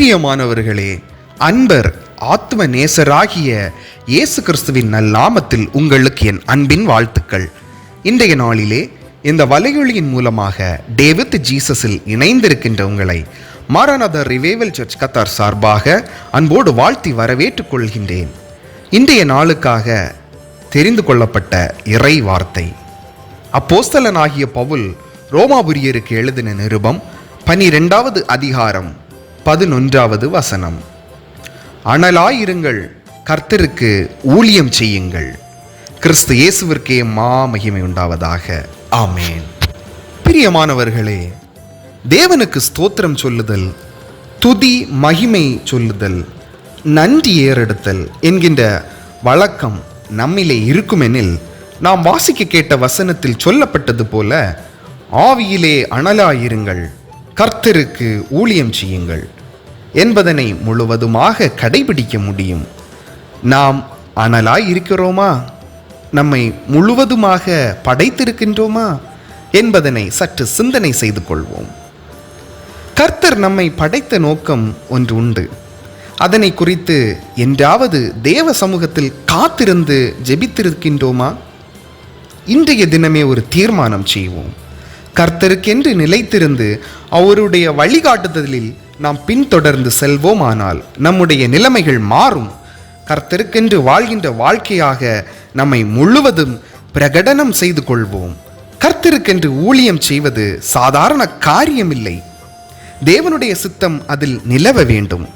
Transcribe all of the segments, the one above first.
பிரியமானவர்களே, அன்பர் ஆத்ம நேசராகிய இயேசு கிறிஸ்துவின் நல்நாமத்தில் உங்களுக்கு என் அன்பின் வாழ்த்துக்கள். இன்றைய நாளிலே இந்த வலையொலியின் மூலமாக டேவித் ஜீசஸில் இணைந்திருக்கின்ற உங்களை மாரநாதா ரிவைவல் சர்ச் கத்தார் சார்பாக அன்போடு வாழ்த்தி வரவேற்றுக் கொள்கின்றேன். இன்றைய நாளுக்காக தெரிந்து கொள்ளப்பட்ட இறை வார்த்தை அப்போஸ்தலனாகிய பவுல் ரோமாபுரியருக்கு எழுதின நிருபம் 12வது அதிகாரம் 11வது வசனம். அனலாயிருங்கள், கர்த்தருக்கு ஊழியம் செய்யுங்கள், கிறிஸ்து இயேசுவிற்கே மகிமை உண்டாவதாக. ஆமேன். பிரியமானவர்களே, தேவனுக்கு ஸ்தோத்திரம் சொல்லுதல், துதி மகிமை சொல்லுதல், நன்றி ஏறெடுத்தல் என்கின்ற வழக்கம் நம்மிலே இருக்குமெனில், நாம் வாசிக்க கேட்ட வசனத்தில் சொல்லப்பட்டது போல ஆவியிலே அனலாயிருங்கள், கர்த்தருக்கு ஊழியம் செய்யுங்கள் என்பதனை முழுவதுமாக கடைபிடிக்க முடியும். நாம் அனலாய் இருக்கிறோமா? நம்மை முழுவதுமாக படைத்திருக்கின்றோமா என்பதனை சற்று சிந்தனை செய்து கொள்வோம். கர்த்தர் நம்மை படைத்த நோக்கம் ஒன்று உண்டு. அதனை குறித்து என்றாவது தேவ சமூகத்தில் காத்திருந்து ஜெபித்திருக்கின்றோமா? இன்றைய தினமே ஒரு தீர்மானம் செய்வோம். கர்த்தருக்கென்று நிலைத்திருந்து அவருடைய வழிகாட்டுதலில் நாம் பின்தொடர்ந்து செல்வோமானால் நம்முடைய நிலைமைகள் மாறும். கர்த்தருக்கென்று வாழ்கின்ற வாழ்க்கையாக நம்மை முழுவதும் பிரகடனம் செய்து கொள்வோம். கர்த்தருக்கென்று ஊழியம் செய்வது சாதாரண காரியமில்லை. தேவனுடைய சித்தம் அதில் நிலவ வேண்டும்.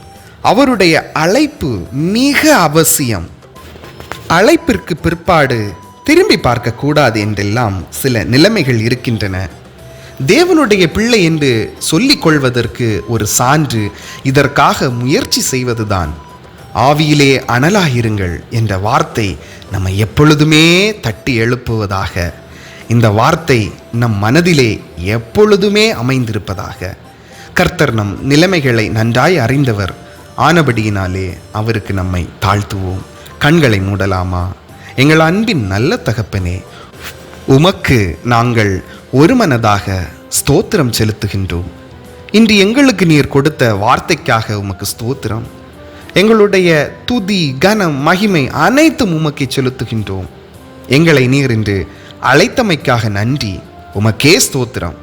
அவருடைய அழைப்பு மிக அவசியம். அழைப்பிற்கு பிற்பாடு திரும்பி பார்க்க கூடாது என்றெல்லாம் சில நிலைமைகள் இருக்கின்றன. தேவனுடைய பிள்ளை என்று சொல்லிக் கொள்வதற்கு ஒரு சான்று இதற்காக முயற்சி செய்வதுதான். ஆவியிலே அனலாயிருங்கள் என்ற வார்த்தை நம்மை எப்பொழுதுமே தட்டி எழுப்புவதாக, இந்த வார்த்தை நம் மனதிலே எப்பொழுதுமே அமைந்திருப்பதாக. கர்த்தர் நம் நிலைமைகளை நன்றாய் அறிந்தவர் ஆனபடியினாலே அவருக்கு நம்மை தாழ்த்துவோம். கண்களை மூடலாமா? எங்கள் அன்பின் நல்ல தகப்பனே, உமக்கு நாங்கள் ஒரு மனதாக ஸ்தோத்திரம் செலுத்துகின்றோம். இன்று எங்களுக்கு நீர் கொடுத்த வார்த்தைக்காக உமக்கு ஸ்தோத்திரம். எங்களுடைய துதி, கனம், மகிமை அனைத்தும் உமக்கே செலுத்துகின்றோம். எங்களை நீர் இன்று அழைத்தமைக்காக நன்றி. உமக்கே ஸ்தோத்திரம்.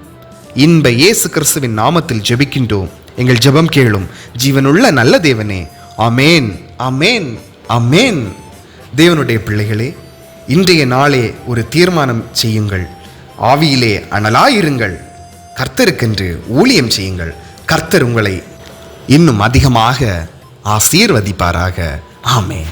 இன்ப இயேசு கிறிஸ்துவின் நாமத்தில் ஜெபிக்கின்றோம். எங்கள் ஜெபம் கேளும் ஜீவனுள்ள நல்ல தேவனே. ஆமேன், ஆமேன், ஆமேன். தேவனுடைய பிள்ளைகளே, இன்றைய நாளே ஒரு தீர்மானம் செய்யுங்கள். ஆவியிலே அனலாயிருங்கள், கர்த்தருக்கென்று ஊழியம் செய்யுங்கள். கர்த்தர் உங்களை இன்னும் அதிகமாக ஆசீர்வதிப்பாராக. ஆமேன்.